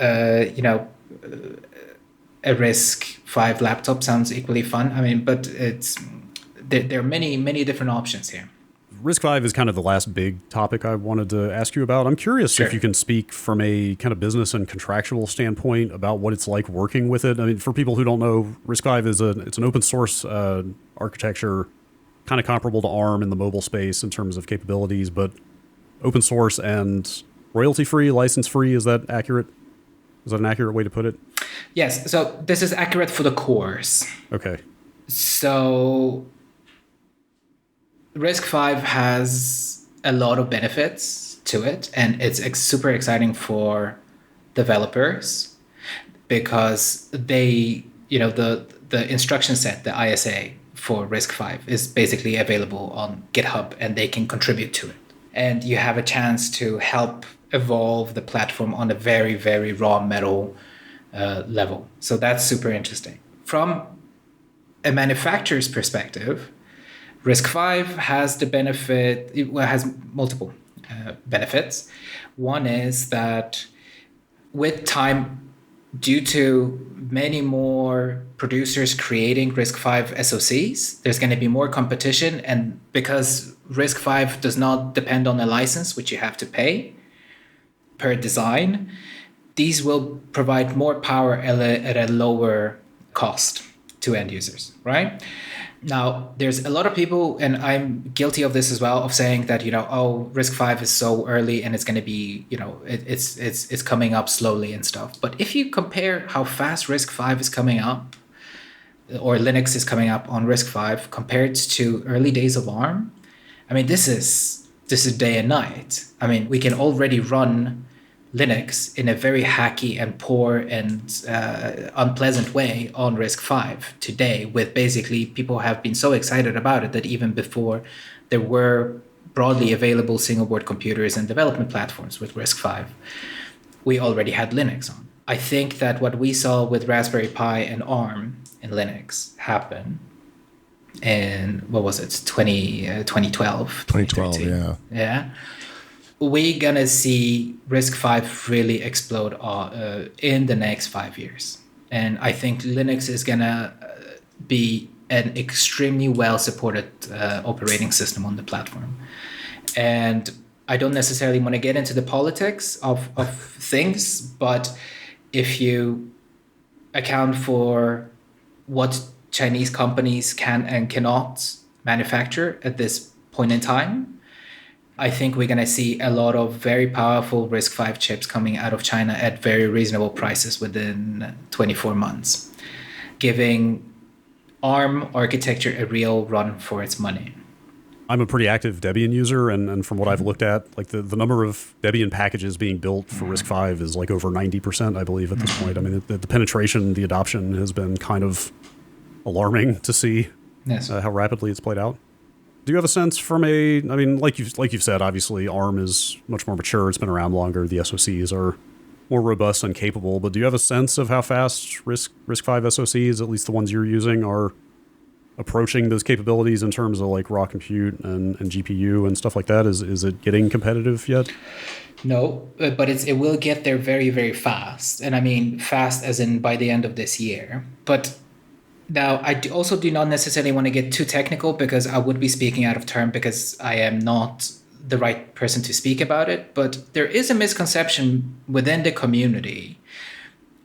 a RISC-V laptop sounds equally fun. I mean, but there are many different options here. RISC-V is kind of the last big topic I wanted to ask you about. I'm curious if you can speak from a kind of business and contractual standpoint about what it's like working with it. I mean, for people who don't know, RISC-V is it's an open source architecture, kind of comparable to ARM in the mobile space in terms of capabilities, but open source and royalty-free, license-free. Is that accurate? Is that an accurate way to put it? Yes. So this is accurate for the cores. Okay. So RISC-V has a lot of benefits to it, and it's super exciting for developers because they, the instruction set, the ISA for RISC-V is basically available on GitHub, and they can contribute to it. And you have a chance to help evolve the platform on a very, very raw metal level. So that's super interesting. From a manufacturer's perspective, RISC-V has the benefit, has multiple benefits. One is that with time, due to many more producers creating RISC-V SoCs, there's going to be more competition. And because RISC-V does not depend on a license, which you have to pay per design, these will provide more power at a lower cost to end users, right? Now, there's a lot of people, and I'm guilty of this as well, of saying that, RISC-V is so early and it's going to be, it's coming up slowly and stuff. But if you compare how fast RISC-V is coming up, or Linux is coming up on RISC-V compared to early days of ARM, I mean, this is day and night. I mean, we can already run Linux in a very hacky and poor and unpleasant way on RISC-V today, with basically people have been so excited about it that even before there were broadly available single board computers and development platforms with RISC-V, we already had Linux on. I think that what we saw with Raspberry Pi and ARM in Linux happen in, 2012? 2012, yeah. Yeah. We're going to see RISC-V really explode in the next 5 years. And I think Linux is going to be an extremely well-supported operating system on the platform. And I don't necessarily want to get into the politics of things, but if you account for what Chinese companies can and cannot manufacture at this point in time, I think we're going to see a lot of very powerful RISC-V chips coming out of China at very reasonable prices within 24 months, giving ARM architecture a real run for its money. I'm a pretty active Debian user, and from what I've looked at, like the number of Debian packages being built for RISC-V is like over 90%, I believe, at this point. I mean, the penetration, the adoption has been kind of alarming to see how rapidly it's played out. Do you have a sense from like you've said, obviously ARM is much more mature, it's been around longer, the SoCs are more robust and capable, but do you have a sense of how fast RISC-V SoCs, at least the ones you're using, are approaching those capabilities in terms of like raw compute and GPU and stuff like that? Is it getting competitive yet? No, but it will get there very, very fast. And I mean fast as in by the end of this year. But now I also do not necessarily want to get too technical, because I would be speaking out of turn, because I am not the right person to speak about it. But there is a misconception within the community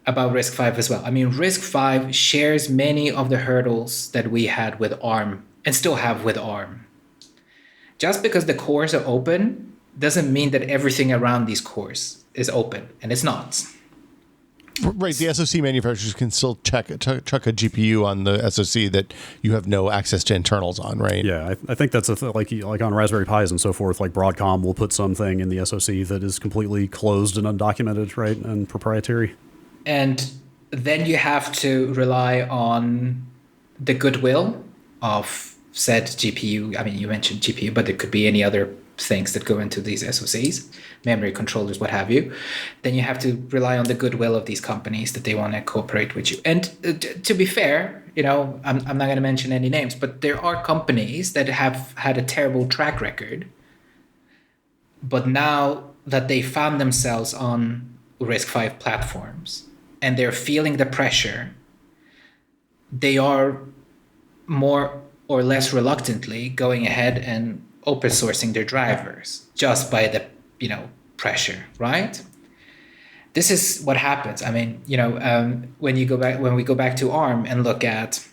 about RISC-V as well. I mean, RISC-V shares many of the hurdles that we had with ARM and still have with ARM. Just because the cores are open doesn't mean that everything around these cores is open, and it's not. Right, the SoC manufacturers can still chuck a GPU on the SoC that you have no access to internals on, right? Yeah, I think that's like on Raspberry Pis and so forth. Like Broadcom will put something in the SoC that is completely closed and undocumented, right, and proprietary. And then you have to rely on the goodwill of said GPU. I mean, you mentioned GPU, but it could be any other things that go into these SoCs, memory controllers, what have you. Then you have to rely on the goodwill of these companies that they want to cooperate with you. And to be fair, I'm not going to mention any names, but there are companies that have had a terrible track record. But now that they found themselves on RISC-V platforms and they're feeling the pressure, they are more or less reluctantly going ahead and open sourcing their drivers just by the pressure, right? This is what happens. I mean, when we go back to ARM and look at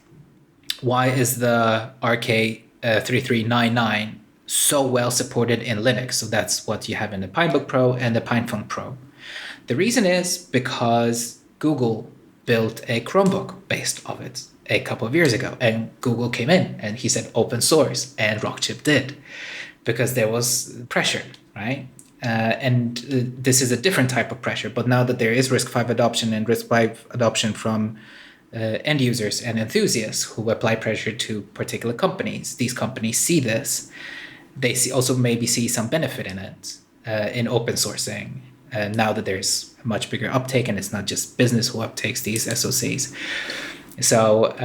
why is the RK3399 so well supported in Linux. So that's what you have in the Pinebook Pro and the PinePhone Pro. The reason is because Google built a Chromebook based on it a couple of years ago, and Google came in and he said open source, and Rockchip did, because there was pressure, right? And this is a different type of pressure. But now that there is RISC-V adoption and RISC-V adoption from end users and enthusiasts who apply pressure to particular companies, these companies see this. They also maybe see some benefit in it, in open sourcing. Now that there's a much bigger uptake, and it's not just business who uptakes these SoCs. So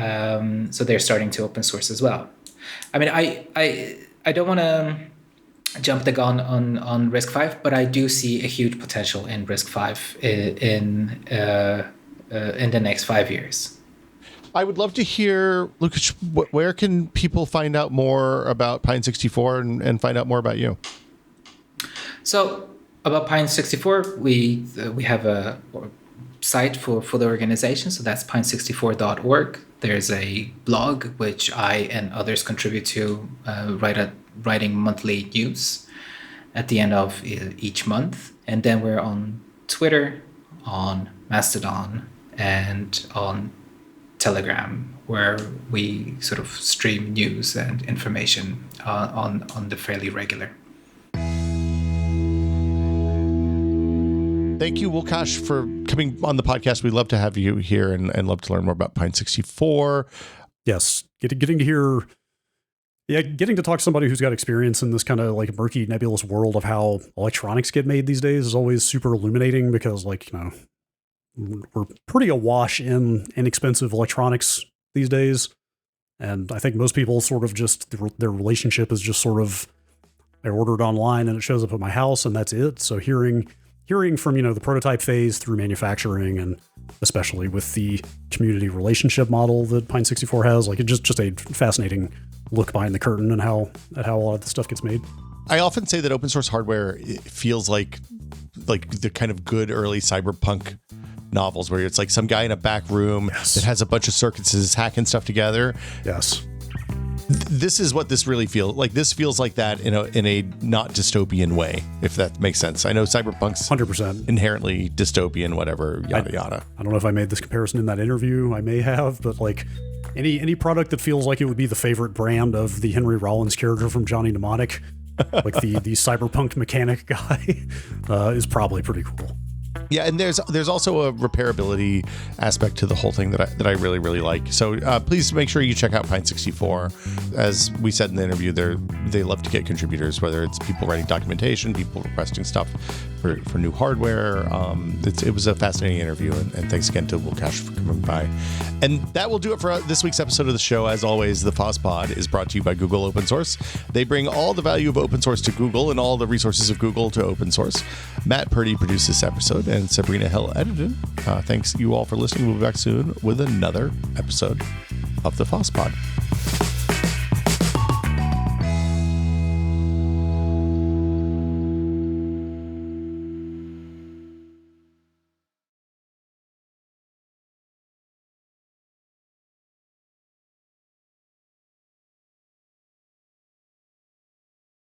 they're starting to open source as well. I mean, I don't want to jump the gun on RISC-V, but I do see a huge potential in RISC-V in the next 5 years. I would love to hear, Lukasz, where can people find out more about Pine64 and find out more about you? So about Pine64, we have a site for the organization. So that's pine64.org. There's a blog which I and others contribute to, writing monthly news at the end of each month. And then we're on Twitter, on Mastodon, and on Telegram, where we sort of stream news and information on the fairly regular. Thank you, Lukasz, for coming on the podcast. We'd love to have you here and love to learn more about Pine64. Yes, getting to hear, getting to talk to somebody who's got experience in this kind of like murky, nebulous world of how electronics get made these days is always super illuminating, because we're pretty awash in inexpensive electronics these days. And I think most people sort of just, their relationship is just sort of, I ordered online and it shows up at my house and that's it. So hearing from, the prototype phase through manufacturing, and especially with the community relationship model that Pine64 has, like it's just a fascinating look behind the curtain and how a lot of the stuff gets made. I often say that open source hardware, it feels like the kind of good early cyberpunk novels where it's like some guy in a back room that has a bunch of circuits is hacking stuff together. Yes. This is what this really feels like. This feels like that in a not dystopian way, if that makes sense. I know cyberpunk's 100% inherently dystopian, whatever, yada yada. I don't know if I made this comparison in that interview. I may have, but like any product that feels like it would be the favorite brand of the Henry Rollins character from Johnny Mnemonic, like the cyberpunk mechanic guy, is probably pretty cool. Yeah, and there's also a repairability aspect to the whole thing that I really, really like. So please make sure you check out Pine64. As we said in the interview, they love to get contributors, whether it's people writing documentation, people requesting stuff for new hardware. It was a fascinating interview, and thanks again to Lukasz for coming by. And that will do it for this week's episode of the show. As always, the FOSPod is brought to you by Google Open Source. They bring all the value of open source to Google and all the resources of Google to open source. Matt Purdy produced this episode, and Sabrina Hill edited. Thanks you all for listening. We'll be back soon with another episode of the FOSPod.